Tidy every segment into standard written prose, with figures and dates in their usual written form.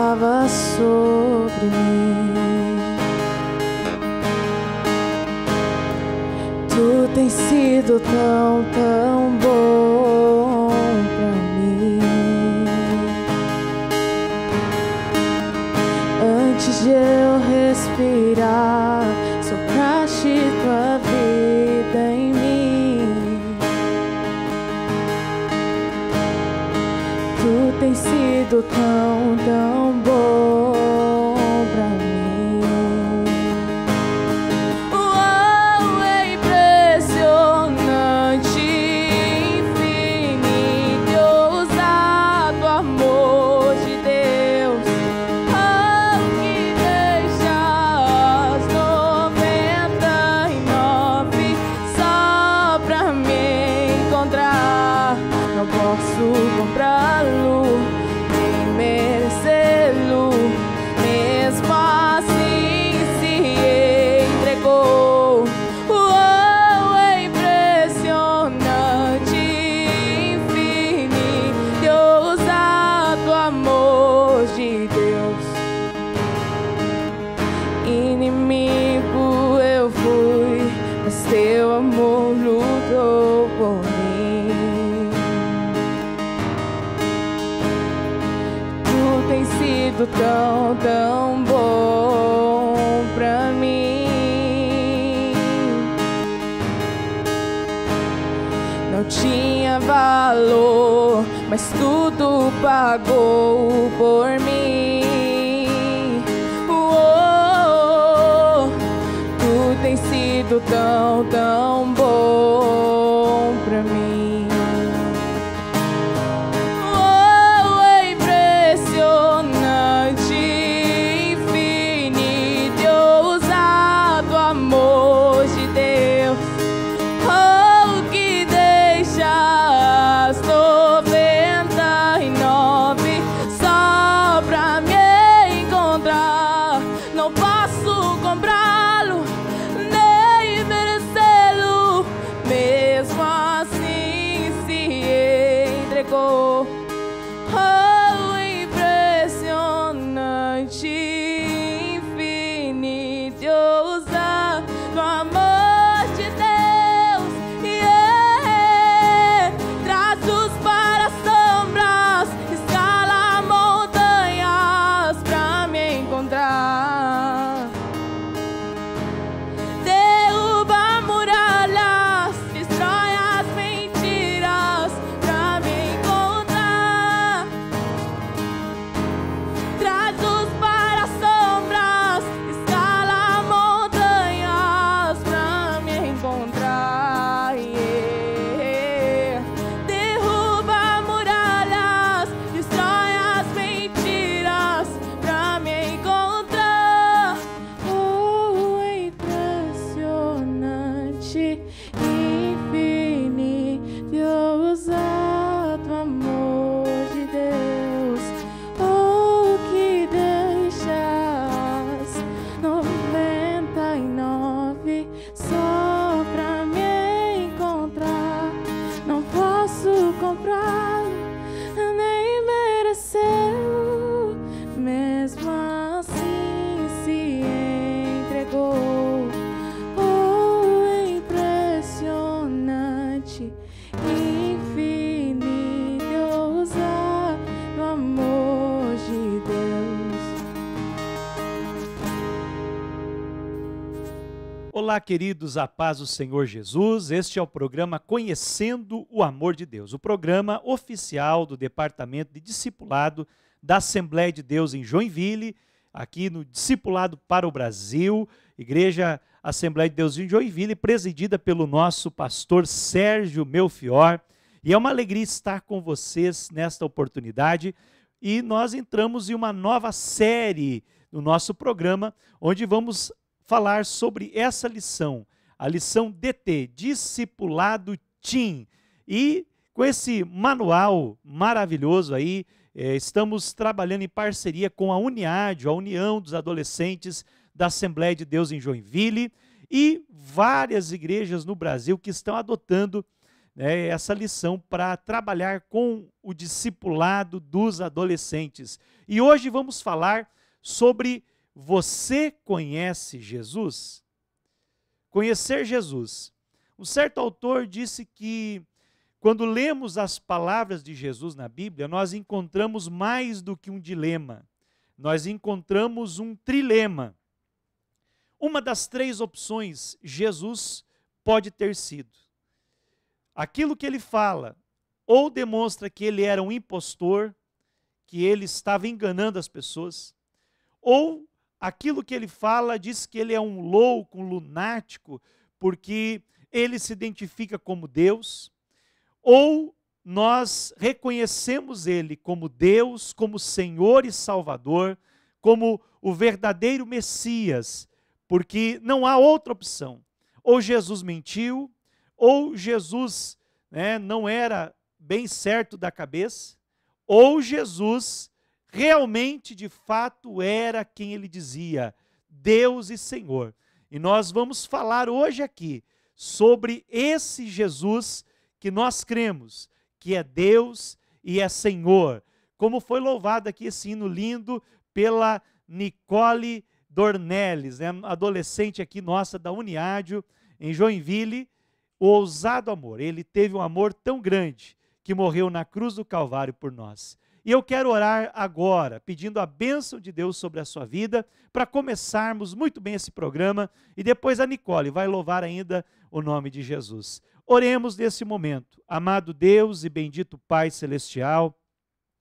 estava sobre mim. Tu tens sido tão, tão bom pra mim. Antes de eu respirar, sopraste tua vida em mim. Tu tens sido tão, tão bom pra mim. Oh, é impressionante, infinito e ousado amor de Deus. Oh, que deixa as 99 só pra me encontrar. Não posso comprá-lo, nem merecê-lo, mesmo assim se entregou. Oh, é impressionante, infinito e ousado amor de Deus. Inimigo eu fui, mas teu amor lutou por mim. Tem sido tão, tão bom pra mim. Não tinha valor, mas tudo pagou por mim. Oh, tu tens sido tão, tão bom pra mim. Oh, impressionante, infinito e ousado amor de Deus. Yeah. Traços para sombras, escala montanhas pra me encontrar. Derruba muralhas, destrói as mentiras pra me encontrar. Traços para sombras, escala montanhas pra me encontrar. Yeah. Derruba muralhas, destrói as mentiras pra me encontrar. Oh, é impressionante, infinito e ousado amor de Deus. Oh, que deixas 99 só pra me encontrar. Não posso comprá-lo, nem merecê-lo, mesmo assim se entregou. Oh, é impressionante, infinito e ousado amor de Deus. Olá, queridos, a paz do Senhor Jesus. Este é o programa Conhecendo o Amor de Deus, o programa oficial do Departamento de Discipulado da Assembleia de Deus em Joinville, aqui no Discipulado para o Brasil, Igreja Assembleia de Deus em Joinville, presidida pelo nosso pastor Sérgio Melfior. E é uma alegria estar com vocês nesta oportunidade. E nós entramos em uma nova série no nosso programa, onde vamos falar sobre essa lição, a lição DT, Discipulado Team. E com esse manual maravilhoso aí, estamos trabalhando em parceria com a Uniádio, a União dos Adolescentes da Assembleia de Deus em Joinville, e várias igrejas no Brasil que estão adotando né, essa lição para trabalhar com o discipulado dos adolescentes. E hoje vamos falar sobre: você conhece Jesus? Conhecer Jesus. Um certo autor disse que quando lemos as palavras de Jesus na Bíblia, nós encontramos mais do que um dilema. Nós encontramos um trilema. Uma das três opções Jesus pode ter sido. Aquilo que ele fala, ou demonstra que ele era um impostor, que ele estava enganando as pessoas, ou aquilo que ele fala diz que ele é um louco, um lunático, porque ele se identifica como Deus, ou nós reconhecemos ele como Deus, como Senhor e Salvador, como o verdadeiro Messias, porque não há outra opção. Ou Jesus mentiu, ou Jesus, né, não era bem certo da cabeça, ou Jesus realmente, de fato, era quem ele dizia, Deus e Senhor. E nós vamos falar hoje aqui sobre esse Jesus que nós cremos, que é Deus e é Senhor. Como foi louvado aqui esse hino lindo pela Nicole Dornelles, né, adolescente aqui nossa da Uniádio, em Joinville, o ousado amor. Ele teve um amor tão grande que morreu na cruz do Calvário por nós. E eu quero orar agora, pedindo a bênção de Deus sobre a sua vida, para começarmos muito bem esse programa, e depois a Nicole vai louvar ainda o nome de Jesus. Oremos nesse momento. Amado Deus e bendito Pai Celestial,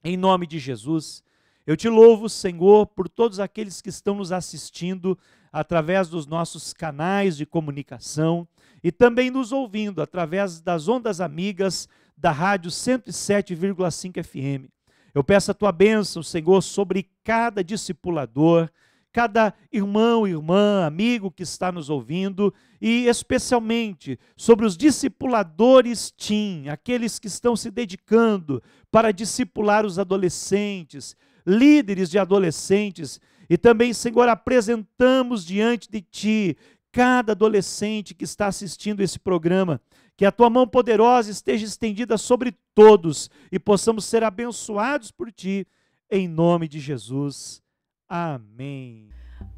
em nome de Jesus, eu te louvo, Senhor, por todos aqueles que estão nos assistindo através dos nossos canais de comunicação e também nos ouvindo através das ondas amigas da rádio 107,5 FM. Eu peço a tua bênção, Senhor, sobre cada discipulador, cada irmão, irmã, amigo que está nos ouvindo e especialmente sobre os discipuladores teen, aqueles que estão se dedicando para discipular os adolescentes, líderes de adolescentes, e também, Senhor, apresentamos diante de Ti cada adolescente que está assistindo esse programa, que a Tua mão poderosa esteja estendida sobre todos e possamos ser abençoados por Ti, em nome de Jesus. Amém.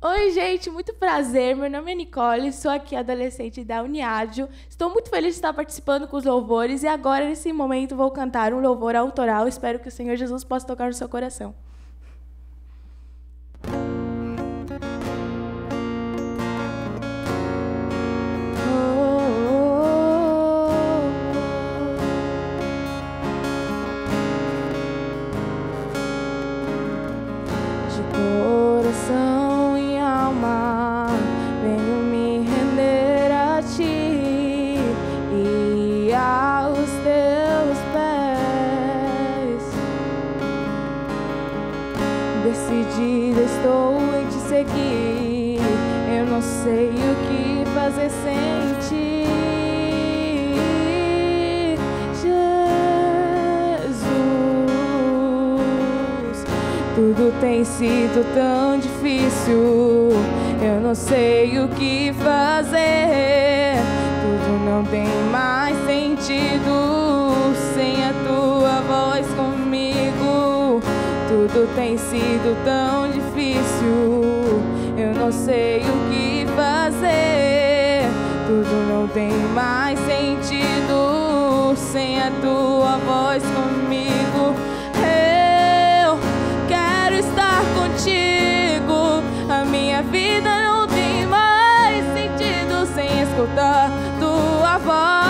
Oi, gente, muito prazer. Meu nome é Nicole, sou aqui adolescente da Uniádio. Estou muito feliz de estar participando com os louvores e agora, nesse momento, vou cantar um louvor autoral. Espero que o Senhor Jesus possa tocar no seu coração. Decidida estou em te seguir, eu não sei o que fazer sem ti, Jesus. Tudo tem sido tão difícil, eu não sei o que fazer. Tudo não tem mais sentido sem a tua voz comigo. Tudo tem sido tão difícil, eu não sei o que fazer. Tudo não tem mais sentido sem a tua voz comigo. Eu quero estar contigo, a minha vida não tem mais sentido sem escutar tua voz.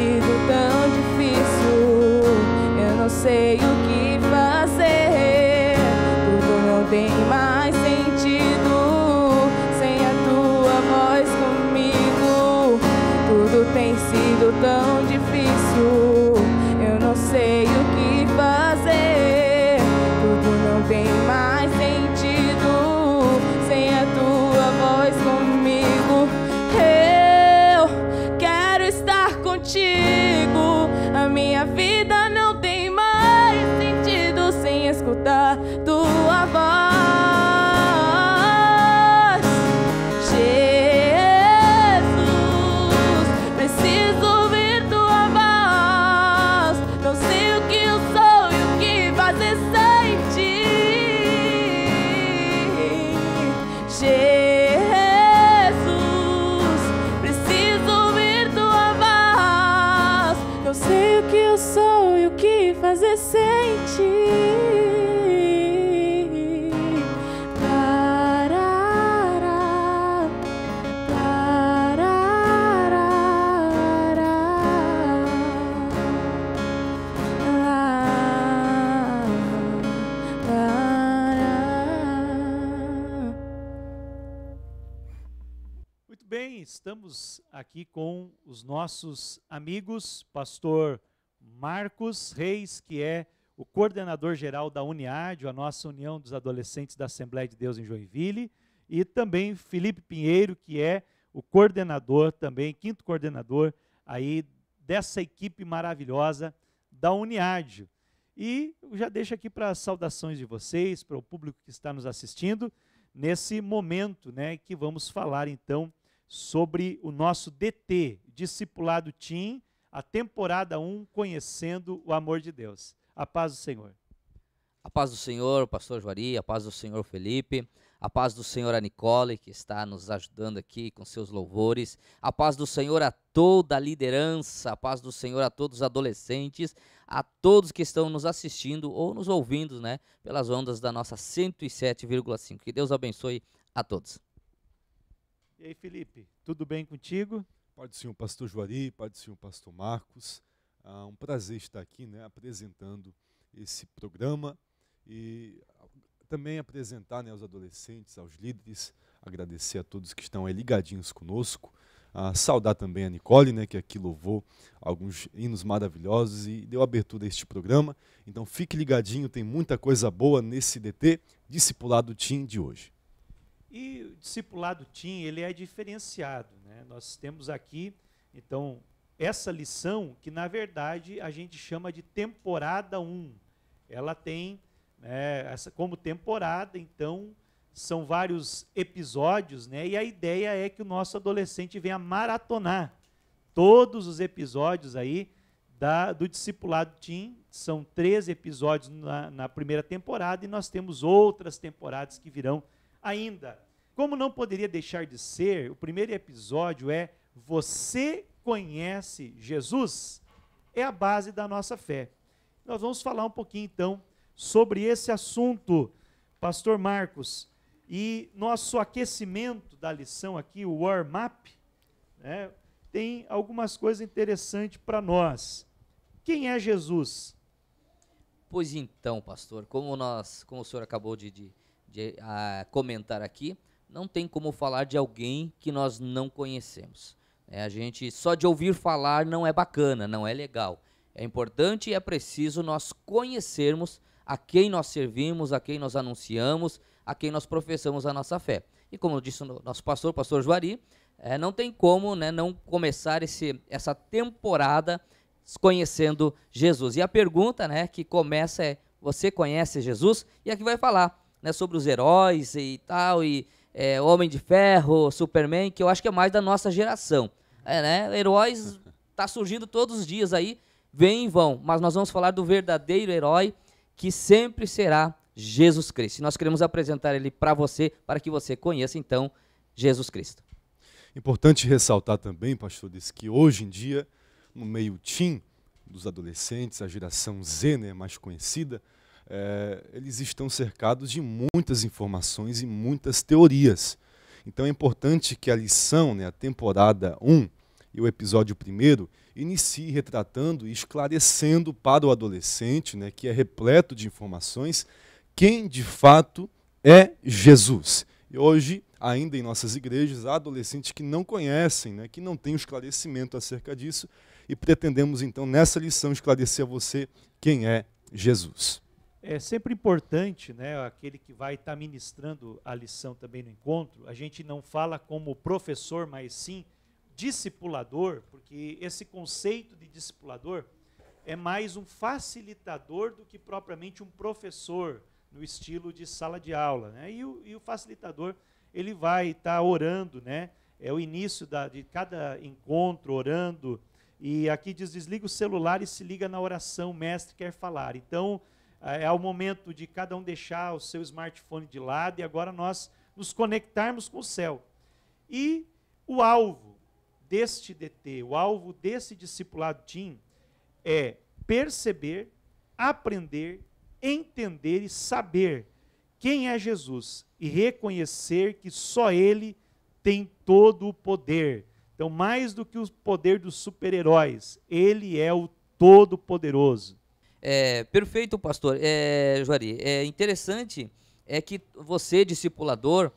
sido tão difícil. Eu não sei o que fazer. Tudo não tem mais sentido sem a tua voz comigo. Tudo tem sido tão difícil. Eu não sei o que fazer. Tudo não tem mais sentido sem a tua voz comigo. Eu quero estar contigo. A minha vida não tem mais sentido sem escutar tua voz. Jesus, preciso ouvir tua voz. Não sei o que eu sou e o que fazer sem ti. Jesus, preciso ouvir tua voz. Não sei o que eu sou e o que fazer sem ti. Tarará, tarará, Muito bem, estamos aqui com os nossos amigos, pastor Marcos Reis, que é o coordenador geral da Uniad, a nossa União dos Adolescentes da Assembleia de Deus em Joinville, e também Felipe Pinheiro, que é o coordenador também, quinto coordenador aí dessa equipe maravilhosa da Uniad. E eu já deixo aqui para as saudações de vocês, para o público que está nos assistindo, nesse momento, né, que vamos falar então sobre o nosso DT, Discipulado Teen, a temporada 1, Conhecendo o Amor de Deus. A paz do Senhor. A paz do Senhor, pastor Juari, a paz do Senhor Felipe, a paz do Senhor a Nicole, que está nos ajudando aqui com seus louvores, a paz do Senhor a toda a liderança, a paz do Senhor a todos os adolescentes, a todos que estão nos assistindo ou nos ouvindo, né, pelas ondas da nossa 107,5. Que Deus abençoe a todos. E aí, Felipe, tudo bem contigo? Pai do Senhor pastor Juari, Pai do Senhor pastor Marcos, um prazer estar aqui, né, apresentando esse programa e também apresentar, né, aos adolescentes, aos líderes, agradecer a todos que estão aí ligadinhos conosco, saudar também a Nicole, né, que aqui louvou alguns hinos maravilhosos e deu abertura a este programa. Então fique ligadinho, tem muita coisa boa nesse DT, Discipulado Teen de hoje. E o Discipulado Teen, ele é diferenciado, né? Nós temos aqui, então, essa lição que, na verdade, a gente chama de temporada 1. Ela tem, né, essa como temporada, então, são vários episódios, né? E a ideia é que o nosso adolescente venha maratonar todos os episódios aí do Discipulado Teen. São 13 episódios na primeira temporada e nós temos outras temporadas que virão ainda. Como não poderia deixar de ser, o primeiro episódio é Você conhece Jesus? É a base da nossa fé. Nós vamos falar um pouquinho então sobre esse assunto, pastor Marcos. E nosso aquecimento da lição aqui, o warm-up, né, tem algumas coisas interessantes para nós. Quem é Jesus? Pois então, pastor, como o senhor acabou de comentar aqui, não tem como falar de alguém que nós não conhecemos. A gente, só de ouvir falar não é bacana, não é legal. É importante e é preciso nós conhecermos a quem nós servimos, a quem nós anunciamos, a quem nós professamos a nossa fé. E como disse o nosso pastor Juari, não tem como, né, não começar essa temporada conhecendo Jesus. E a pergunta, né, que começa é, você conhece Jesus? E aqui vai falar, né, sobre os heróis e tal, e Homem de Ferro, Superman, que eu acho que é mais da nossa geração. Né, heróis tá surgindo todos os dias aí, vêm e vão, mas nós vamos falar do verdadeiro herói, que sempre será Jesus Cristo. E nós queremos apresentar ele para você, para que você conheça, então, Jesus Cristo. Importante ressaltar também, pastores, que hoje em dia, no meio teen dos adolescentes, a geração Z, né, mais conhecida, eles estão cercados de muitas informações e muitas teorias. Então é importante que a lição, né, a temporada 1 e o episódio 1, inicie retratando e esclarecendo para o adolescente, né, que é repleto de informações, quem de fato é Jesus. E hoje, ainda em nossas igrejas, há adolescentes que não conhecem, né, que não têm um esclarecimento acerca disso, e pretendemos então nessa lição esclarecer a você quem é Jesus. É sempre importante, né, aquele que vai estar ministrando a lição também no encontro, a gente não fala como professor, mas sim discipulador, porque esse conceito de discipulador é mais um facilitador do que propriamente um professor no estilo de sala de aula, né? E o facilitador, ele vai estar orando, né? É o início de cada encontro, orando, e aqui diz, desliga o celular e se liga na oração, o mestre quer falar. Então, é o momento de cada um deixar o seu smartphone de lado e agora nós nos conectarmos com o céu. E o alvo deste DT, o alvo desse discipulado team é perceber, aprender, entender e saber quem é Jesus e reconhecer que só Ele tem todo o poder. Então, mais do que o poder dos super-heróis, Ele é o Todo-Poderoso. Perfeito, pastor. Juari, interessante que você, discipulador,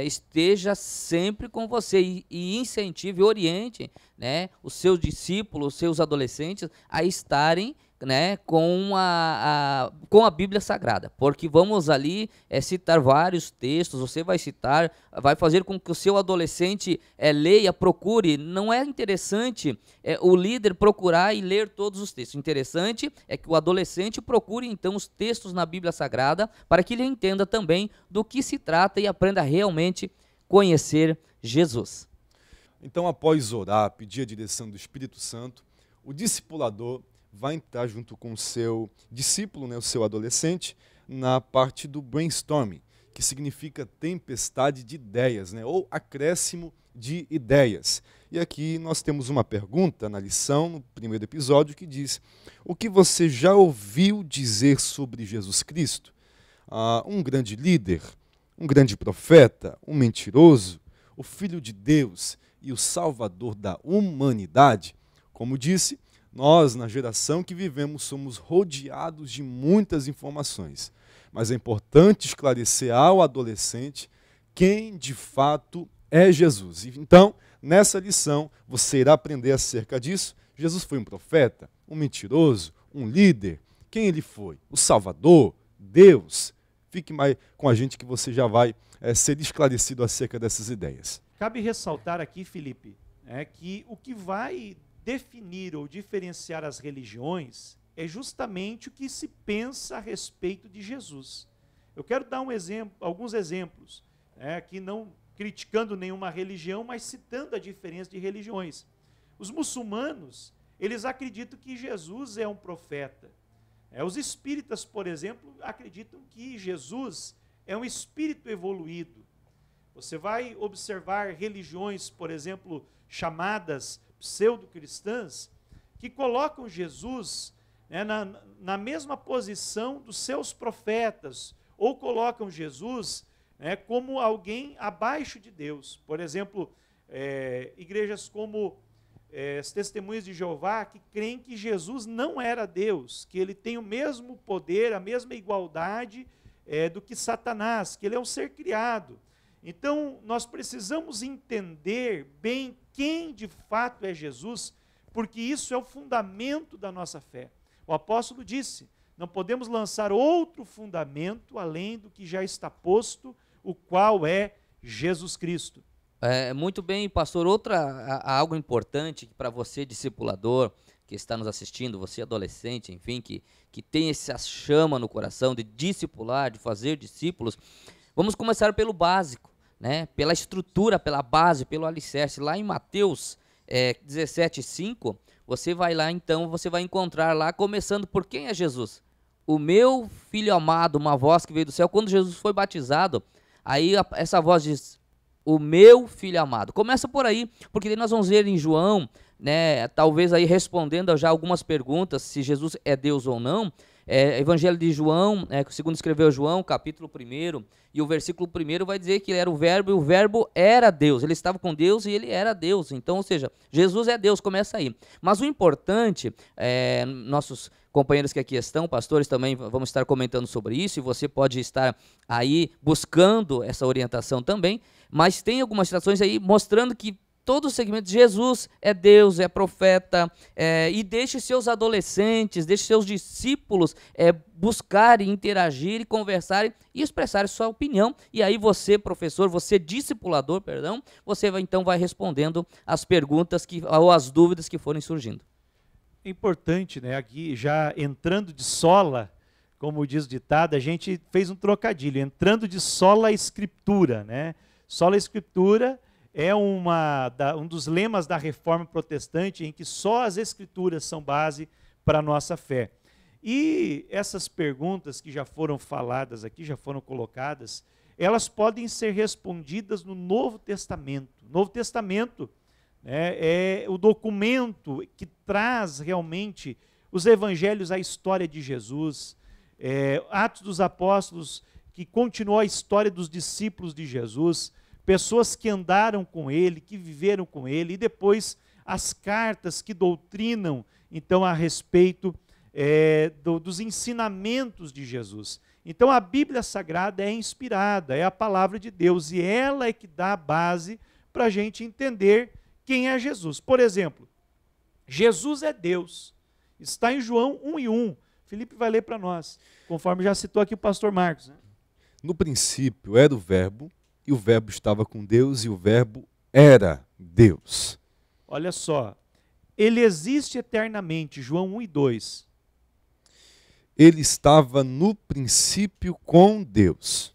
esteja sempre com você e incentive e oriente, né, os seus discípulos, os seus adolescentes a estarem, né, com a Bíblia Sagrada, porque vamos ali citar vários textos, você vai citar, vai fazer com que o seu adolescente leia, procure. Não é interessante o líder procurar e ler todos os textos, interessante é que o adolescente procure então os textos na Bíblia Sagrada para que ele entenda também do que se trata e aprenda a realmente conhecer Jesus. Então, após orar, pedir a direção do Espírito Santo, o discipulador vai entrar junto com o seu discípulo, né, o seu adolescente, na parte do brainstorming, que significa tempestade de ideias, né, ou acréscimo de ideias. E aqui nós temos uma pergunta na lição, no primeiro episódio, que diz: o que você já ouviu dizer sobre Jesus Cristo? Um grande líder, um grande profeta, um mentiroso, o Filho de Deus e o Salvador da humanidade? Como disse, nós, na geração que vivemos, somos rodeados de muitas informações, mas é importante esclarecer ao adolescente quem de fato é Jesus. Então, nessa lição, você irá aprender acerca disso. Jesus foi um profeta, um mentiroso, um líder? Quem ele foi? O Salvador? Deus? Fique mais com a gente que você já vai ser esclarecido acerca dessas ideias. Cabe ressaltar aqui, Felipe, que o que vai definir ou diferenciar as religiões é justamente o que se pensa a respeito de Jesus. Eu quero dar alguns exemplos, aqui não criticando nenhuma religião, mas citando a diferença de religiões. Os muçulmanos, eles acreditam que Jesus é um profeta. Os espíritas, por exemplo, acreditam que Jesus é um espírito evoluído. Você vai observar religiões, por exemplo, chamadas pseudo-cristãs, que colocam Jesus na mesma posição dos seus profetas, ou colocam Jesus como alguém abaixo de Deus. Por exemplo, igrejas como as Testemunhas de Jeová, que creem que Jesus não era Deus, que ele tem o mesmo poder, a mesma igualdade do que Satanás, que ele é um ser criado. Então, nós precisamos entender bem quem de fato é Jesus, porque isso é o fundamento da nossa fé. O apóstolo disse, não podemos lançar outro fundamento além do que já está posto, o qual é Jesus Cristo. Muito bem, pastor. Algo importante para você, discipulador, que está nos assistindo, você adolescente, enfim, que tem essa chama no coração de discipular, de fazer discípulos, vamos começar pelo básico, né? Pela estrutura, pela base, pelo alicerce. Lá em Mateus 17:5, você vai lá, então, você vai encontrar lá, começando por quem é Jesus. O meu filho amado, uma voz que veio do céu. Quando Jesus foi batizado, aí essa voz diz, o meu filho amado. Começa por aí, porque daí nós vamos ver em João, né, talvez aí respondendo já algumas perguntas, se Jesus é Deus ou não, Evangelho de João, segundo escreveu João, capítulo 1, e o versículo 1 vai dizer que ele era o Verbo, e o Verbo era Deus. Ele estava com Deus e ele era Deus. Então, ou seja, Jesus é Deus, começa aí. Mas o importante, nossos companheiros que aqui estão, pastores também vamos estar comentando sobre isso, e você pode estar aí buscando essa orientação também, mas tem algumas citações aí mostrando que todo o segmento de Jesus é Deus, é profeta, e deixe seus adolescentes, deixe seus discípulos buscarem, interagirem, conversarem e expressarem sua opinião. E aí você, professor, você discipulador, perdão, você vai respondendo as perguntas ou as dúvidas que forem surgindo. É importante, né? Aqui já entrando de sola, como diz o ditado, a gente fez um trocadilho, entrando de sola a escritura, né? Sola escritura é um dos lemas da Reforma Protestante, em que só as Escrituras são base para a nossa fé. E essas perguntas que já foram faladas aqui, já foram colocadas, elas podem ser respondidas no Novo Testamento. O Novo Testamento, né, é o documento que traz realmente os evangelhos, a história de Jesus, Atos dos Apóstolos, que continuou a história dos discípulos de Jesus, pessoas que andaram com ele, que viveram com ele, e depois as cartas que doutrinam, então, a respeito dos ensinamentos de Jesus. Então, a Bíblia Sagrada é inspirada, é a palavra de Deus, e ela é que dá a base para a gente entender quem é Jesus. Por exemplo, Jesus é Deus, está em João 1:1. Felipe vai ler para nós, conforme já citou aqui o pastor Marcos, né? No princípio era o Verbo, e o Verbo estava com Deus, e o Verbo era Deus. Olha só, ele existe eternamente, João 1:2. Ele estava no princípio com Deus.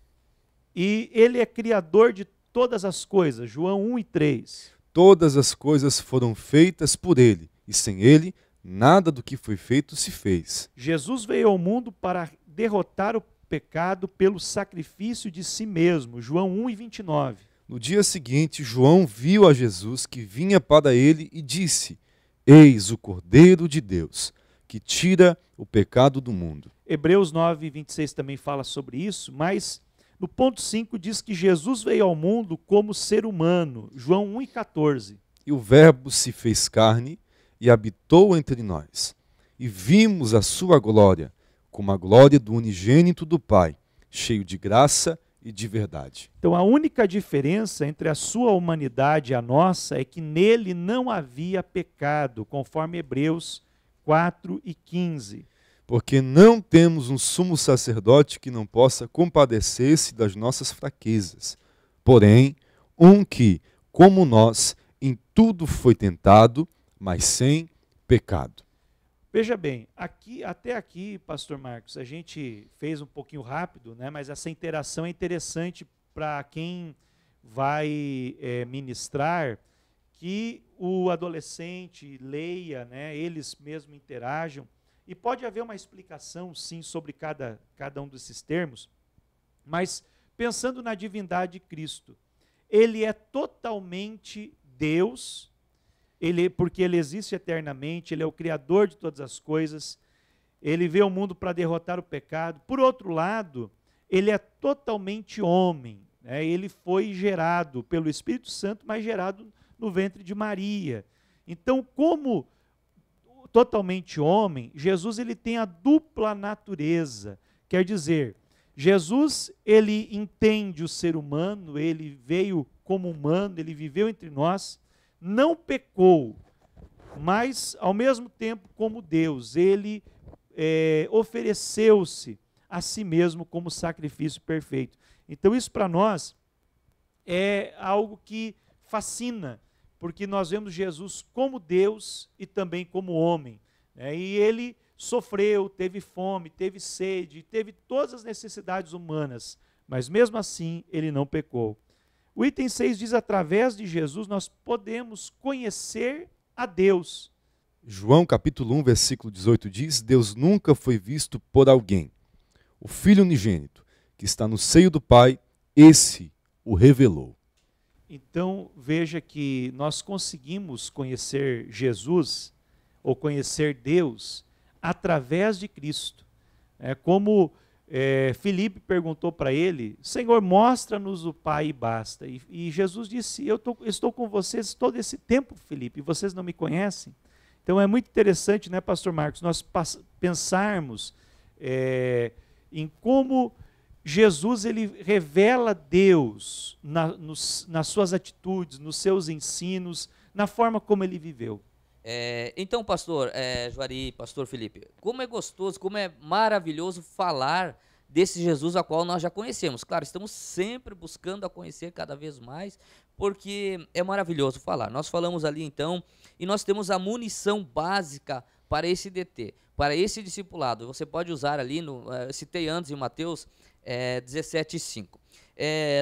E ele é criador de todas as coisas, João 1:3. Todas as coisas foram feitas por ele, e sem ele, nada do que foi feito se fez. Jesus veio ao mundo para derrotar o pecado pelo sacrifício de si mesmo, João 1:29. No dia seguinte, João viu a Jesus que vinha para ele e disse: Eis o Cordeiro de Deus, que tira o pecado do mundo. Hebreus 9:26 também fala sobre isso, mas no ponto 5 diz que Jesus veio ao mundo como ser humano, João 1:14. E o Verbo se fez carne e habitou entre nós, e vimos a sua glória, como a glória do unigênito do Pai, cheio de graça e de verdade. Então a única diferença entre a sua humanidade e a nossa é que nele não havia pecado, conforme Hebreus 4:15. Porque não temos um sumo sacerdote que não possa compadecer-se das nossas fraquezas, porém, um que, como nós, em tudo foi tentado, mas sem pecado. Veja bem, até aqui, pastor Marcos, a gente fez um pouquinho rápido, né, mas essa interação é interessante para quem vai ministrar, que o adolescente leia, né, eles mesmos interajam, e pode haver uma explicação, sim, sobre cada um desses termos, mas pensando na divindade de Cristo, ele é totalmente Deus, porque ele existe eternamente, ele é o Criador de todas as coisas, ele veio ao mundo para derrotar o pecado. Por outro lado, ele é totalmente homem, né? Ele foi gerado pelo Espírito Santo, mas gerado no ventre de Maria. Então, como totalmente homem, Jesus ele tem a dupla natureza, quer dizer, Jesus ele entende o ser humano, ele veio como humano, ele viveu entre nós, não pecou, mas ao mesmo tempo como Deus, ele ofereceu-se a si mesmo como sacrifício perfeito. Então isso para nós é algo que fascina, porque nós vemos Jesus como Deus e também como homem, né? E ele sofreu, teve fome, teve sede, teve todas as necessidades humanas, mas mesmo assim ele não pecou. O item 6 diz, através de Jesus nós podemos conhecer a Deus. João capítulo 1, versículo 18 diz, Deus nunca foi visto por alguém. O Filho unigênito, que está no seio do Pai, esse o revelou. Então, veja que nós conseguimos conhecer Jesus, ou conhecer Deus, através de Cristo. Como Filipe perguntou para ele, Senhor, mostra-nos o Pai e basta. E Jesus disse, estou com vocês todo esse tempo, Filipe, e vocês não me conhecem. Então é muito interessante, né, pastor Marcos, nós pensarmos em como Jesus ele revela Deus nas suas atitudes, nos seus ensinos, na forma como ele viveu. Então, pastor Juari, pastor Felipe, como é gostoso, como é maravilhoso falar desse Jesus a qual nós já conhecemos. Claro, estamos sempre buscando a conhecer cada vez mais, porque é maravilhoso falar. Nós falamos ali então, e nós temos a munição básica para esse DT, para esse discipulado. Você pode usar ali, citei antes em Mateus 17:5.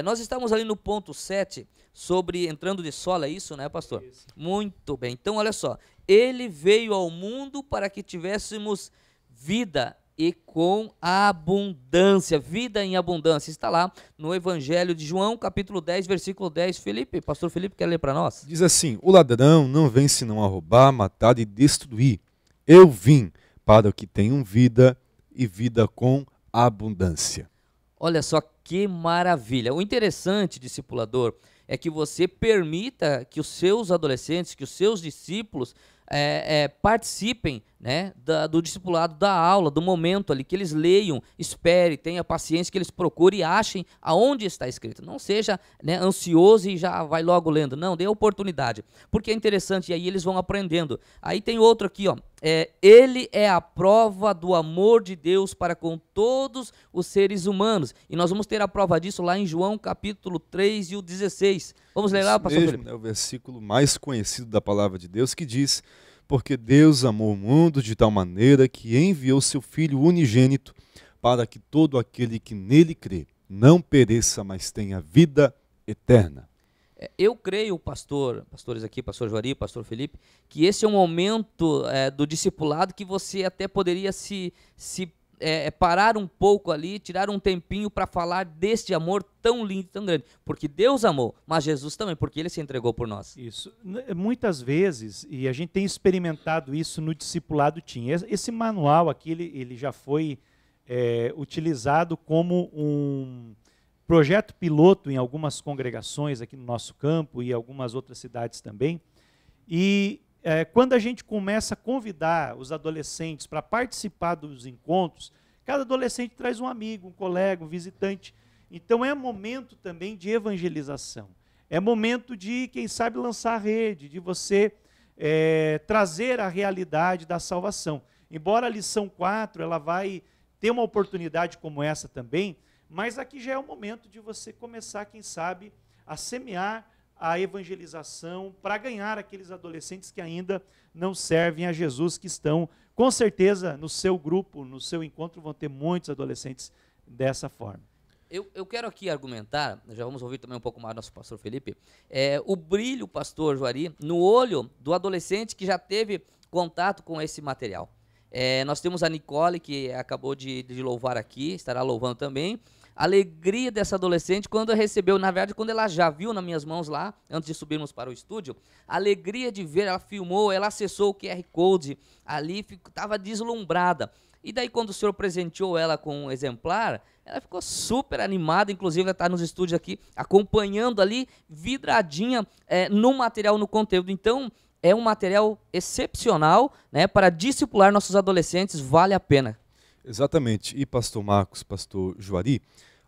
Nós estamos ali no ponto 7, sobre entrando de sola, é isso, né, pastor? Isso. Muito bem. Então, olha só. Ele veio ao mundo para que tivéssemos vida e com abundância. Vida em abundância. Está lá no Evangelho de João, capítulo 10, versículo 10. Felipe, pastor Felipe, quer ler para nós? Diz assim, o ladrão não vem senão a roubar, matar e destruir. Eu vim para que tenham vida e vida com abundância. Olha só que maravilha. O interessante, discipulador, é que você permita que os seus adolescentes, que os seus discípulos participem, né, do discipulado, da aula, do momento ali, que eles leiam, espere, tenha paciência, que eles procurem e achem aonde está escrito. Não seja, né, ansioso e já vai logo lendo. Não, dê oportunidade, porque é interessante, e aí eles vão aprendendo. Aí tem outro aqui, ó. Ele é a prova do amor de Deus para com todos os seres humanos. E nós vamos ter a prova disso lá em João capítulo 3 e o 16. Vamos ler lá, pastor Felipe? É o versículo mais conhecido da palavra de Deus, que diz: porque Deus amou o mundo de tal maneira que enviou seu Filho unigênito para que todo aquele que nele crê não pereça, mas tenha vida eterna. Eu creio, pastores aqui, pastor Juari, pastor Felipe, que esse é um momento do discipulado que você até poderia se parar um pouco ali, tirar um tempinho para falar deste amor tão lindo, tão grande. Porque Deus amou, mas Jesus também, porque Ele se entregou por nós. Isso. Muitas vezes, e a gente tem experimentado isso no discipulado Team. Esse manual aqui, ele já foi utilizado como um projeto piloto em algumas congregações aqui no nosso campo e algumas outras cidades também. E quando a gente começa a convidar os adolescentes para participar dos encontros, cada adolescente traz um amigo, um colega, um visitante. Então é momento também de evangelização. É momento de, quem sabe, lançar a rede, de você trazer a realidade da salvação. Embora a lição 4 ela vai ter uma oportunidade como essa também, mas aqui já é o momento de você começar, quem sabe, a semear a evangelização para ganhar aqueles adolescentes que ainda não servem a Jesus, que estão, com certeza, no seu grupo, no seu encontro, vão ter muitos adolescentes dessa forma. Eu quero aqui argumentar, já vamos ouvir também um pouco mais do nosso pastor Felipe, o brilho, pastor Juari, no olho do adolescente que já teve contato com esse material. Nós temos a Nicole, que acabou de louvar aqui, estará louvando também. A alegria dessa adolescente quando recebeu, na verdade, quando ela já viu nas minhas mãos lá, antes de subirmos para o estúdio, a alegria de ver, ela filmou, ela acessou o QR Code, ali estava deslumbrada. E daí quando o senhor presenteou ela com um exemplar, ela ficou super animada, inclusive ela está nos estúdios aqui, acompanhando ali, vidradinha no material, no conteúdo. Então, é um material excepcional, né, para discipular nossos adolescentes, vale a pena. Exatamente. E pastor Marcos, pastor Juari,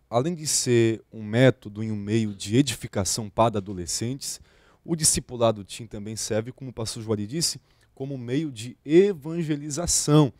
além de ser um método e um meio de edificação para adolescentes, o discipulado Team também serve, como o pastor Juari disse, como meio de evangelização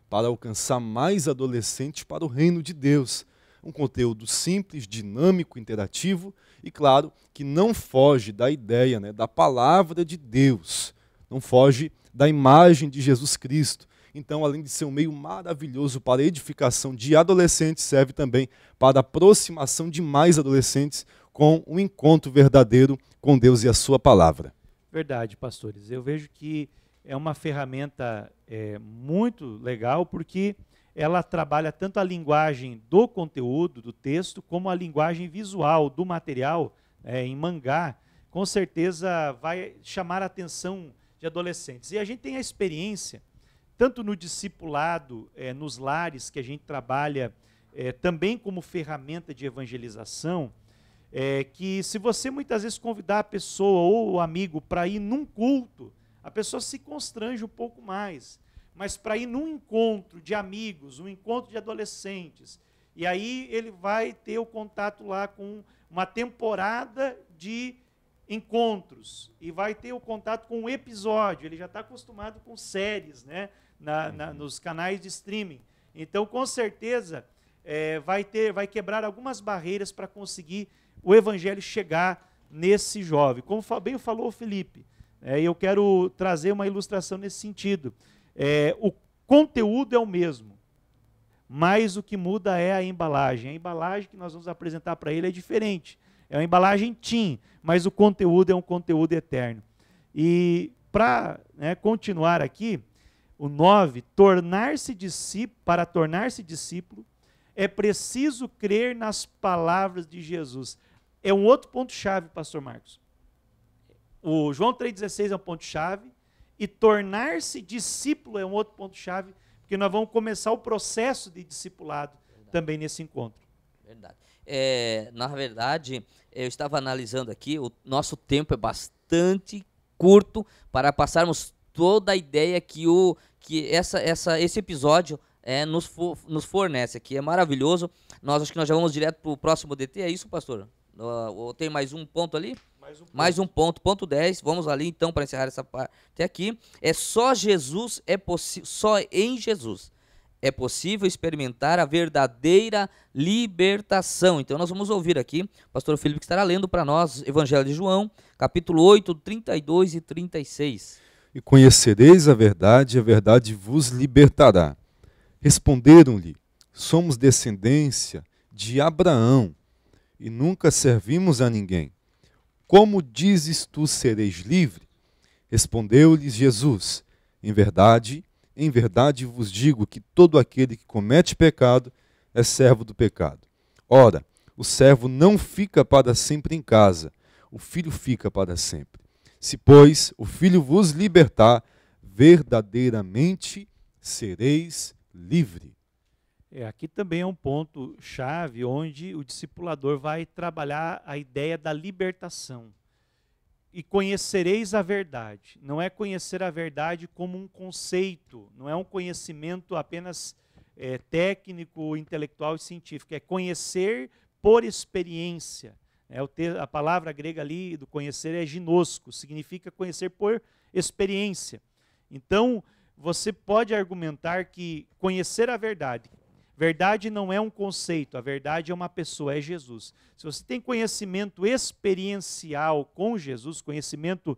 para alcançar mais adolescentes para o reino de Deus. Um conteúdo simples, dinâmico, interativo e, claro, que não foge da ideia, né, da palavra de Deus, não foge da imagem de Jesus Cristo. Então, além de ser um meio maravilhoso para a edificação de adolescentes, serve também para a aproximação de mais adolescentes com um encontro verdadeiro com Deus e a sua palavra. Verdade, pastores. Eu vejo que é uma ferramenta muito legal, porque ela trabalha tanto a linguagem do conteúdo, do texto, como a linguagem visual do material em mangá. Com certeza vai chamar a atenção de adolescentes. E a gente tem a experiência tanto no discipulado, nos lares que a gente trabalha, também como ferramenta de evangelização, que se você muitas vezes convidar a pessoa ou o amigo para ir num culto, a pessoa se constrange um pouco mais. Mas para ir num encontro de amigos, um encontro de adolescentes, e aí ele vai ter o contato lá com uma temporada de encontros, e vai ter o contato com um episódio, ele já está acostumado com séries, né, nos canais de streaming. Então, com certeza, vai quebrar algumas barreiras para conseguir o evangelho chegar nesse jovem. Como bem falou o Felipe, eu quero trazer uma ilustração nesse sentido. O conteúdo é o mesmo, mas o que muda é a embalagem. A embalagem que nós vamos apresentar para ele é diferente. É uma embalagem teen, mas o conteúdo é um conteúdo eterno. E para continuar aqui, o 9, para tornar-se discípulo, é preciso crer nas palavras de Jesus. É um outro ponto-chave, pastor Marcos. O João 3,16 é um ponto-chave, e tornar-se discípulo é um outro ponto-chave, porque nós vamos começar o processo de discipulado também nesse encontro. Verdade. Na verdade, eu estava analisando aqui, o nosso tempo é bastante curto para passarmos toda a ideia que esse episódio nos fornece aqui. É maravilhoso. Acho que nós já vamos direto para o próximo DT, é isso, pastor? Ou tem mais um ponto ali? Mais um ponto, ponto 10. Vamos ali então para encerrar essa parte aqui. Só em Jesus é possível experimentar a verdadeira libertação. Então nós vamos ouvir aqui o pastor Felipe que estará lendo para nós Evangelho de João, capítulo 8, 32 e 36. E conhecereis a verdade vos libertará. Responderam-lhe: somos descendência de Abraão e nunca servimos a ninguém. Como dizes tu sereis livre? Respondeu-lhes Jesus: em verdade vos digo que todo aquele que comete pecado é servo do pecado. Ora, o servo não fica para sempre em casa, o filho fica para sempre. Se, pois, o filho vos libertar, verdadeiramente sereis livre. Aqui também é um ponto-chave onde o discipulador vai trabalhar a ideia da libertação. E conhecereis a verdade. Não é conhecer a verdade como um conceito, não é um conhecimento apenas técnico, intelectual e científico, é conhecer por experiência. A palavra grega ali do conhecer é ginosco, significa conhecer por experiência. Então, você pode argumentar que conhecer a verdade não é um conceito, a verdade é uma pessoa, é Jesus. Se você tem conhecimento experiencial com Jesus, conhecimento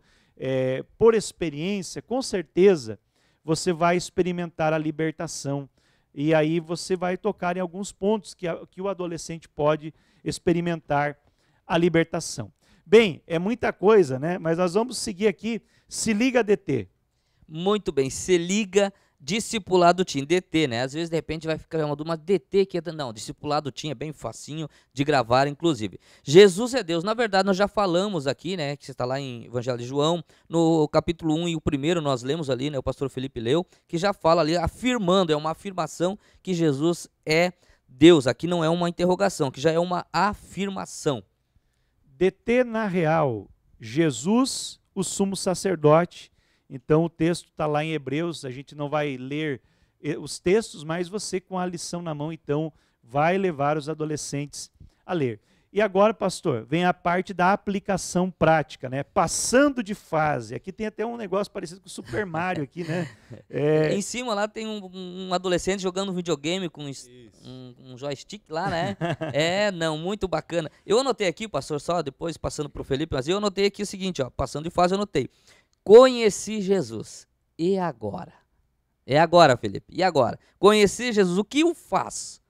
por experiência, com certeza você vai experimentar a libertação. E aí você vai tocar em alguns pontos que o adolescente pode experimentar a libertação. Bem, é muita coisa, né? Mas nós vamos seguir aqui. Se liga, DT. Muito bem, se liga, discipulado teen, DT, né? Às vezes, de repente, vai ficar uma dúvida, DT que é... Não, discipulado teen é bem facinho de gravar, inclusive. Jesus é Deus. Na verdade, nós já falamos aqui, né? Que você está lá em Evangelho de João, no capítulo 1 e o primeiro nós lemos ali, né? O pastor Felipe leu, que já fala ali, afirmando, é uma afirmação que Jesus é Deus. Aqui não é uma interrogação, que já é uma afirmação. DT na real, Jesus, o sumo sacerdote. Então o texto está lá em Hebreus, a gente não vai ler os textos, mas você com a lição na mão, então, vai levar os adolescentes a ler. E agora, pastor, vem a parte da aplicação prática, né? Passando de fase. Aqui tem até um negócio parecido com o Super Mario aqui, né? Em cima lá tem um adolescente jogando videogame com um joystick lá, né? Muito bacana. Eu anotei aqui, pastor, só depois passando para o Felipe, mas eu anotei aqui o seguinte, ó, passando de fase eu anotei. Conheci Jesus. E agora? É agora, Felipe. E agora? Conheci Jesus, o que eu faço?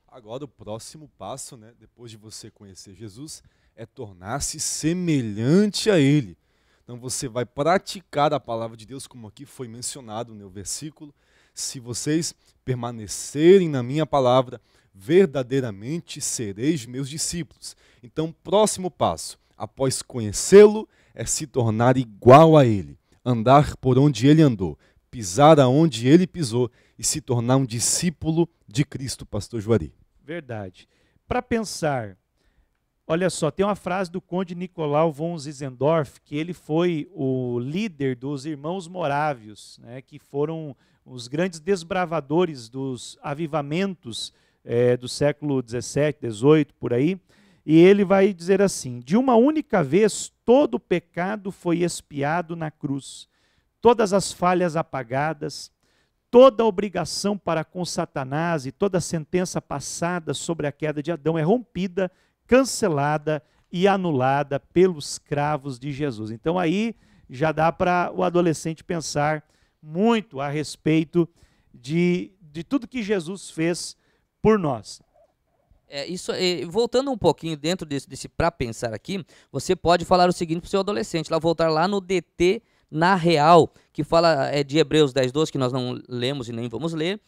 Agora o próximo passo, né, depois de você conhecer Jesus, é tornar-se semelhante a Ele. Então você vai praticar a palavra de Deus, como aqui foi mencionado no versículo. Se vocês permanecerem na minha palavra, verdadeiramente sereis meus discípulos. Então, próximo passo, após conhecê-lo, é se tornar igual a Ele, andar por onde Ele andou, pisar aonde ele pisou e se tornar um discípulo de Cristo, pastor Juari. Verdade. Para pensar, olha só, tem uma frase do conde Nicolau von Zinzendorf, que ele foi o líder dos irmãos morávios, né, que foram os grandes desbravadores dos avivamentos do século 17, 18, por aí. E ele vai dizer assim: de uma única vez todo o pecado foi expiado na cruz, todas as falhas apagadas, toda a obrigação para com Satanás e toda a sentença passada sobre a queda de Adão é rompida, cancelada e anulada pelos cravos de Jesus. Então aí já dá para o adolescente pensar muito a respeito de tudo que Jesus fez por nós. Voltando um pouquinho dentro desse para pensar aqui, você pode falar o seguinte para o seu adolescente, voltar lá no DT na Real, que fala de Hebreus 10:12, que nós não lemos e nem vamos ler,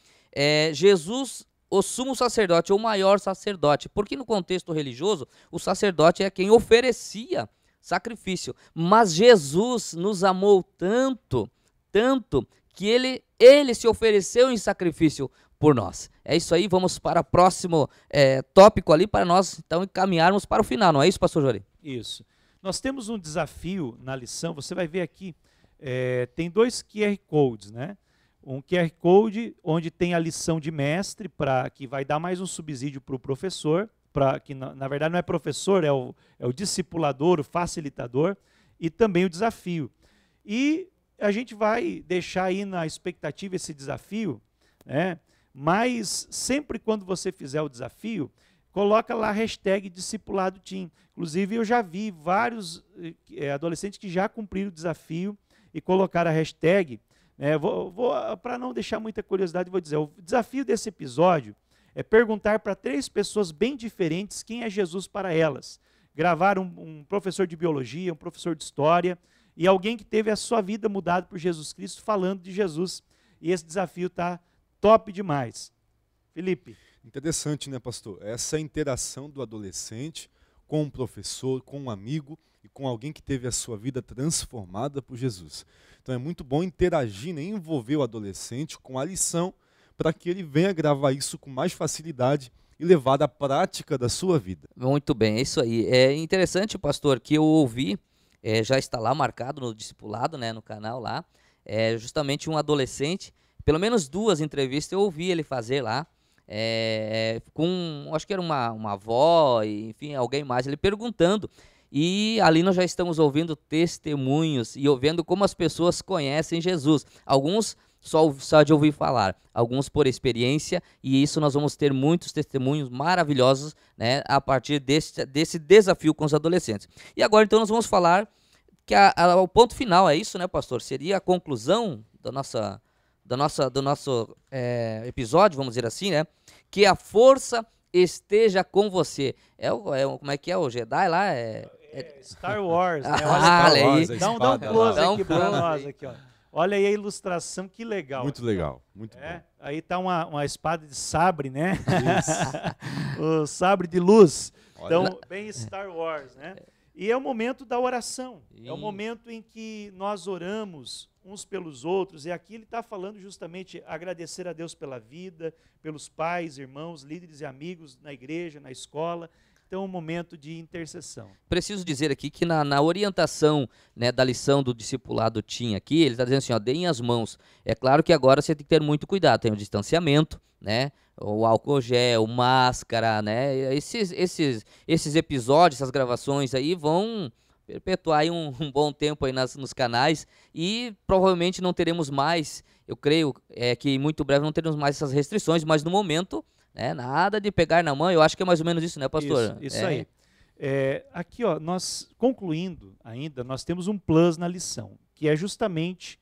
Jesus, o sumo sacerdote, ou maior sacerdote, porque no contexto religioso, o sacerdote é quem oferecia sacrifício, mas Jesus nos amou tanto, que ele se ofereceu em sacrifício por nós. É isso aí, vamos para o próximo tópico ali, para nós então encaminharmos para o final, não é isso, pastor Juari? Isso. Nós temos um desafio na lição, você vai ver aqui, tem 2 QR Codes, né? Um QR Code onde tem a lição de mestre, que vai dar mais um subsídio para o professor, que na verdade não é professor, é o discipulador, o facilitador, e também o desafio. E a gente vai deixar aí na expectativa esse desafio, né? Mas sempre quando você fizer o desafio, coloca lá a hashtag Discipulado Team. Inclusive eu já vi vários adolescentes que já cumpriram o desafio e colocaram a hashtag. Para não deixar muita curiosidade, vou dizer, o desafio desse episódio é perguntar para 3 pessoas bem diferentes quem é Jesus para elas. Gravaram um professor de biologia, um professor de história e alguém que teve a sua vida mudada por Jesus Cristo falando de Jesus. E esse desafio está top demais. Felipe. Interessante, né, pastor? Essa interação do adolescente com um professor, com um amigo e com alguém que teve a sua vida transformada por Jesus. Então é muito bom interagir, né, envolver o adolescente com a lição para que ele venha gravar isso com mais facilidade e levar à prática da sua vida. Muito bem, é isso aí. É interessante, pastor, que eu ouvi, já está lá marcado no discipulado, né, no canal lá, justamente um adolescente, pelo menos 2 entrevistas eu ouvi ele fazer lá, acho que era uma avó, enfim, alguém mais, ele perguntando. E ali nós já estamos ouvindo testemunhos e ouvindo como as pessoas conhecem Jesus. Alguns só de ouvir falar, alguns por experiência, e isso nós vamos ter muitos testemunhos maravilhosos, né, a partir desse desafio com os adolescentes. E agora então nós vamos falar que o ponto final, é isso, né, pastor? Seria a conclusão do nosso episódio, vamos dizer assim, né? Que a força esteja com você. Como é que é o Jedi lá? Star Wars, né? Olha aí. Dá um close aqui para nós. Aqui, ó. Olha aí a ilustração, que legal. Muito legal, muito bom. Aí está uma espada de sabre, né? O sabre de luz. Olha. Então, bem Star Wars, né? E é o momento da oração. É o momento em que nós oramos uns pelos outros. E aqui ele está falando justamente agradecer a Deus pela vida, pelos pais, irmãos, líderes e amigos na igreja, na escola. Então, um momento de intercessão. Preciso dizer aqui que na orientação, né, da lição do discipulado Team aqui, ele está dizendo assim, deem as mãos. É claro que agora você tem que ter muito cuidado, tem o distanciamento, né, o álcool gel, máscara, né, esses episódios, essas gravações aí vão perpetuar aí um bom tempo aí nos canais e provavelmente não teremos mais, eu creio que muito breve não teremos mais essas restrições, mas no momento... nada de pegar na mão, eu acho que é mais ou menos isso, né, pastor? Isso aí. Aqui, ó, nós, concluindo ainda, nós temos um plus na lição, que é justamente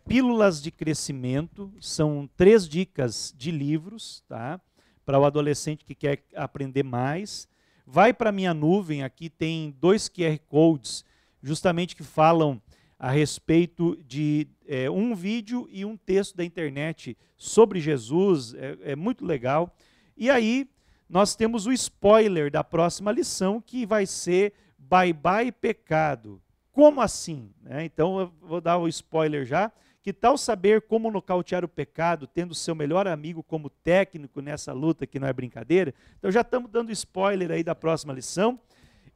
pílulas de crescimento, são 3 dicas de livros, tá? Para o adolescente que quer aprender mais. Vai para a minha nuvem, aqui tem 2 QR Codes, justamente que falam a respeito de um vídeo e um texto da internet sobre Jesus, é muito legal. E aí nós temos o spoiler da próxima lição, que vai ser Bye Bye Pecado. Como assim? Então eu vou dar o spoiler já, Que tal saber como nocautear o pecado, tendo seu melhor amigo como técnico nessa luta, que não é brincadeira? Então já estamos dando spoiler aí da próxima lição.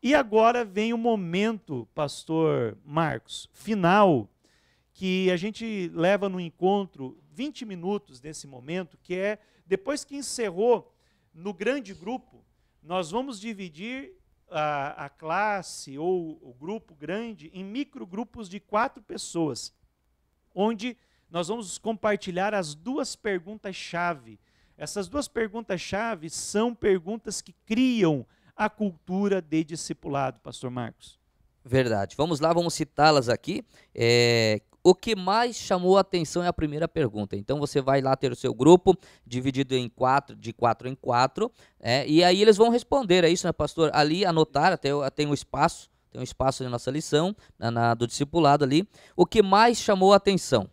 E agora vem o momento, pastor Marcos, final, que a gente leva no encontro 20 minutos desse momento, que é, depois que encerrou no grande grupo, nós vamos dividir a classe ou o grupo grande em microgrupos de 4 pessoas, onde nós vamos compartilhar as 2 perguntas-chave. Essas 2 perguntas-chave são perguntas que criam a cultura de discipulado, pastor Marcos. Verdade. Vamos lá, vamos citá-las aqui. O que mais chamou a atenção é a primeira pergunta. Então você vai lá ter o seu grupo dividido em 4, de 4 em 4, e aí eles vão responder, é isso, né, pastor? Ali anotar, tem um espaço na nossa lição, do discipulado ali. O que mais chamou a atenção?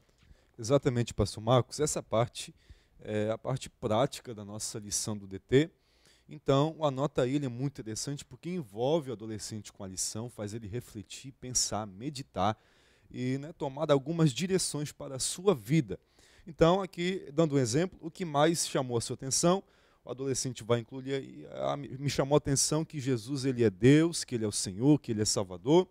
Exatamente, pastor Marcos. Essa parte é a parte prática da nossa lição do DT. Então, o anota aí, ele é muito interessante porque envolve o adolescente com a lição, faz ele refletir, pensar, meditar e, né, tomar algumas direções para a sua vida. Então, aqui, dando um exemplo, o que mais chamou a sua atenção, o adolescente vai incluir aí, me chamou a atenção que Jesus, ele é Deus, que ele é o Senhor, que ele é Salvador,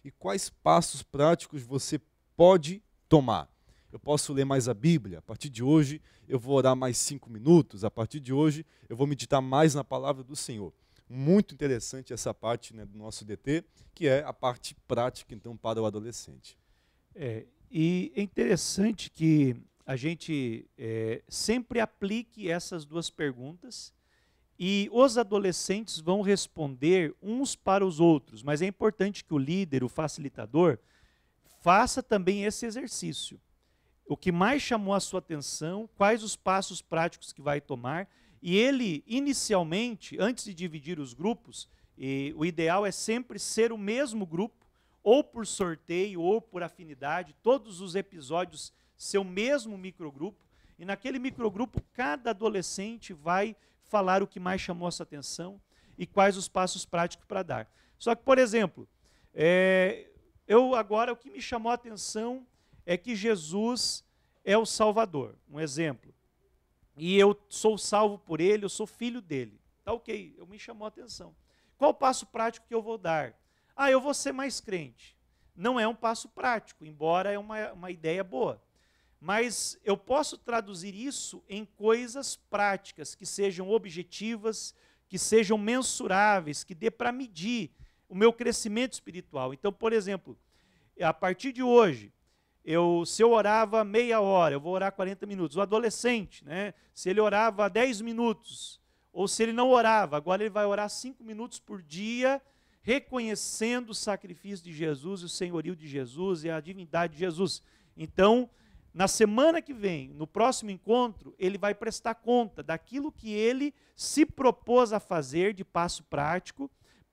e quais passos práticos você pode tomar. Eu posso ler mais a Bíblia, a partir de hoje eu vou orar mais 5 minutos, a partir de hoje eu vou meditar mais na palavra do Senhor. Muito interessante essa parte, né, do nosso DT, que é a parte prática, então, para o adolescente. E é interessante que a gente sempre aplique essas 2 perguntas e os adolescentes vão responder uns para os outros, mas é importante que o líder, o facilitador, faça também esse exercício. O que mais chamou a sua atenção, quais os passos práticos que vai tomar, e ele, inicialmente, antes de dividir os grupos, o ideal é sempre ser o mesmo grupo, ou por sorteio, ou por afinidade, todos os episódios ser o mesmo microgrupo, e naquele microgrupo, cada adolescente vai falar o que mais chamou a sua atenção e quais os passos práticos para dar. Só que, por exemplo, agora o que me chamou a atenção é que Jesus é o Salvador, um exemplo. E eu sou salvo por ele, eu sou filho dele. Tá ok, me chamou a atenção. Qual o passo prático que eu vou dar? Eu vou ser mais crente. Não é um passo prático, embora é uma ideia boa. Mas eu posso traduzir isso em coisas práticas, que sejam objetivas, que sejam mensuráveis, que dê para medir o meu crescimento espiritual. Então, por exemplo, a partir de hoje, se eu orava meia hora, eu vou orar 40 minutos. O adolescente, né, se ele orava 10 minutos, ou se ele não orava, agora ele vai orar 5 minutos por dia, reconhecendo o sacrifício de Jesus, o senhorio de Jesus e a divindade de Jesus. Então, na semana que vem, no próximo encontro, ele vai prestar conta daquilo que ele se propôs a fazer de passo prático,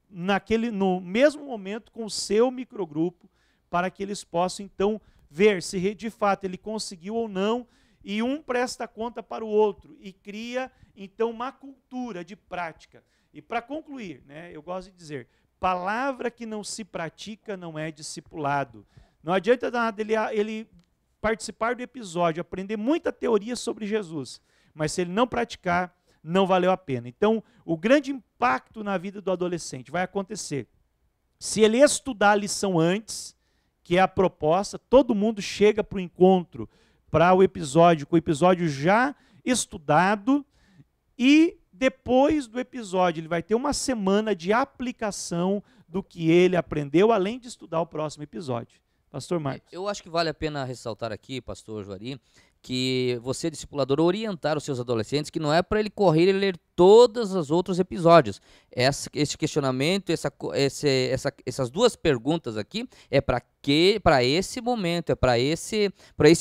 no mesmo momento com o seu microgrupo, para que eles possam, então, ver se de fato ele conseguiu ou não, e um presta conta para o outro, e cria, então, uma cultura de prática. E para concluir, né, eu gosto de dizer, palavra que não se pratica não é discipulado. Não adianta nada ele participar do episódio, aprender muita teoria sobre Jesus, mas se ele não praticar, não valeu a pena. Então, o grande impacto na vida do adolescente vai acontecer se ele estudar a lição antes, que é a proposta, todo mundo chega para o encontro, para o episódio, com o episódio já estudado, e depois do episódio ele vai ter uma semana de aplicação do que ele aprendeu, além de estudar o próximo episódio. Pastor Marcos. Eu acho que vale a pena ressaltar aqui, pastor Juari, que você, discipulador, orientar os seus adolescentes que não é para ele correr e ler todos os outros episódios. Esse questionamento, essas 2 perguntas aqui é para esse momento, é para esse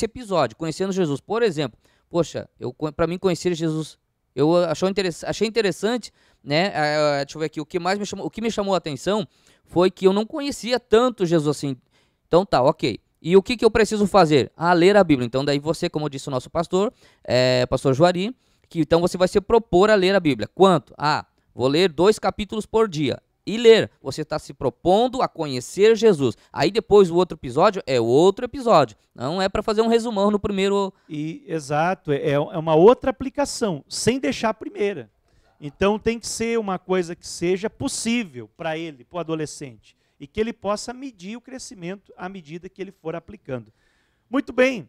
episódio, conhecendo Jesus. Por exemplo, poxa, para mim conhecer Jesus, eu achei interessante, né? Deixa eu ver aqui, o que me chamou a atenção foi que eu não conhecia tanto Jesus assim. Então tá, ok. E o que eu preciso fazer? Ler a Bíblia. Então daí você, como disse o nosso pastor, pastor Juari, que então você vai se propor a ler a Bíblia. Quanto? Vou ler 2 capítulos por dia. e ler. Você está se propondo a conhecer Jesus. Aí depois o outro episódio é outro episódio. Não é para fazer um resumão no primeiro. Exato, é uma outra aplicação, sem deixar a primeira. Então tem que ser uma coisa que seja possível para ele, para o adolescente, e que ele possa medir o crescimento à medida que ele for aplicando. Muito bem,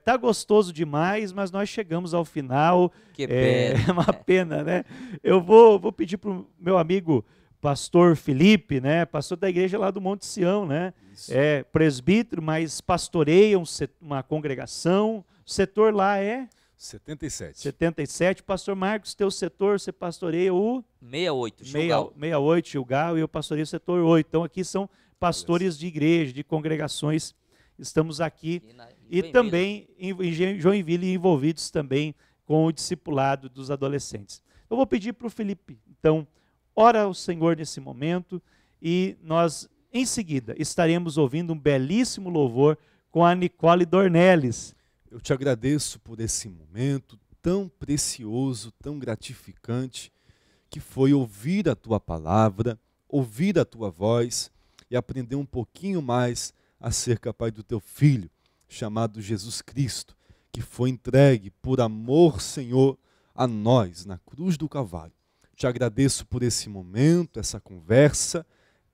tá gostoso demais, mas nós chegamos ao final. Que pena. É uma pena, né? Eu vou pedir para o meu amigo pastor Felipe, né? Pastor da igreja lá do Monte Sião, né? Isso. É presbítero, mas pastoreia uma congregação. O setor lá é 77. 77. Pastor Marcos, teu setor, você pastoreia o 68, Gilgal. 68, Gilgal, e eu pastoreio o setor 8. Então aqui são pastores de igreja, de congregações. Estamos aqui e também em Joinville envolvidos também com o discipulado dos adolescentes. Eu vou pedir para o Felipe, então, ora ao Senhor nesse momento e nós, em seguida, estaremos ouvindo um belíssimo louvor com a Nicole Dornelles. Eu te agradeço por esse momento tão precioso, tão gratificante, que foi ouvir a tua palavra, ouvir a tua voz e aprender um pouquinho mais acerca, Pai, do teu Filho, chamado Jesus Cristo, que foi entregue por amor, Senhor, a nós na cruz do Calvário. Te agradeço por esse momento, essa conversa,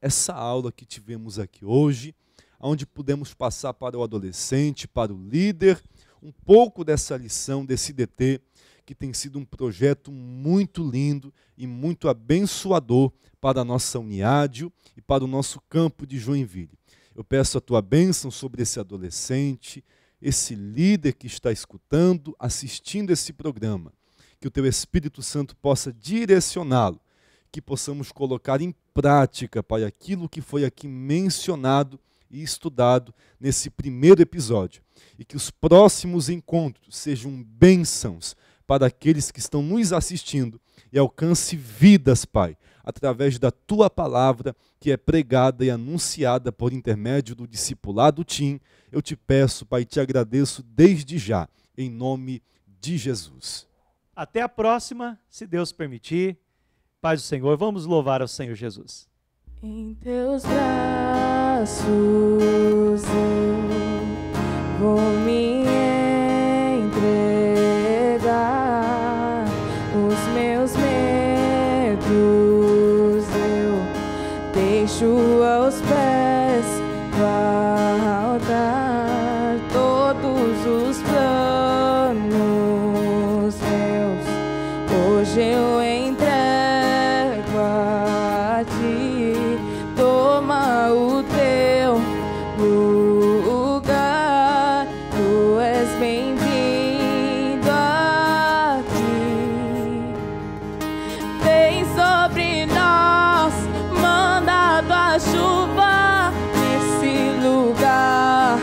essa aula que tivemos aqui hoje, onde pudemos passar para o adolescente, para o líder, um pouco dessa lição, desse DT, que tem sido um projeto muito lindo e muito abençoador para a nossa Uniádio e para o nosso campo de Joinville. Eu peço a tua bênção sobre esse adolescente, esse líder que está escutando, assistindo esse programa, que o teu Espírito Santo possa direcioná-lo, que possamos colocar em prática, Pai, aquilo que foi aqui mencionado e estudado nesse primeiro episódio, e que os próximos encontros sejam bênçãos para aqueles que estão nos assistindo e alcance vidas, Pai, através da tua palavra que é pregada e anunciada por intermédio do discipulado TIM. Eu te peço, Pai, te agradeço desde já, em nome de Jesus. Até a próxima, se Deus permitir. Paz do Senhor, vamos louvar ao Senhor Jesus. Em teus braços eu vou me entregar, os meus medos eu deixo aos pés do altar, todos os planos meus hoje eu entrego a ti. Toma o teu lugar, tu és bem-vindo aqui. Vem sobre nós, manda tua chuva nesse lugar.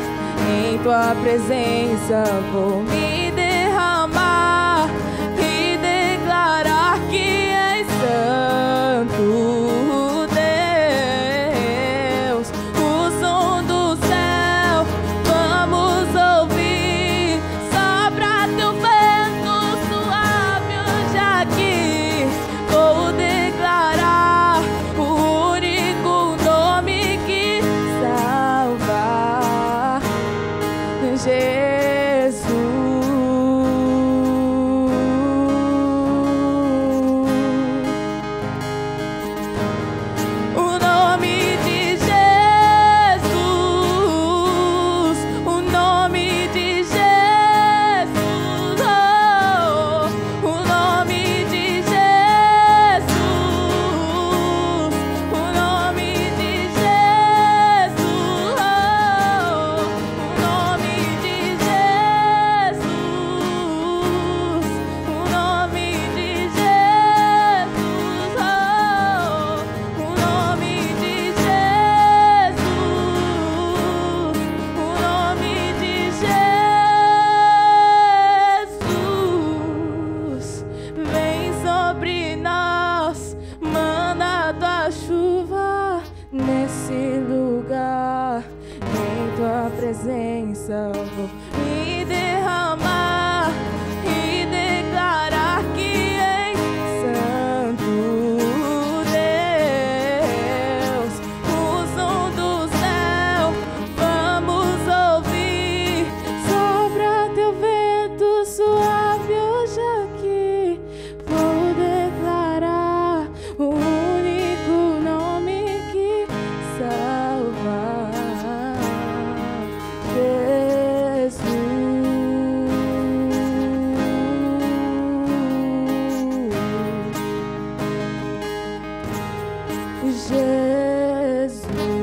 Em tua presença vou me derramar e declarar que és santo. Presença vou me derramar e declarar que és santo Deus. Jesus.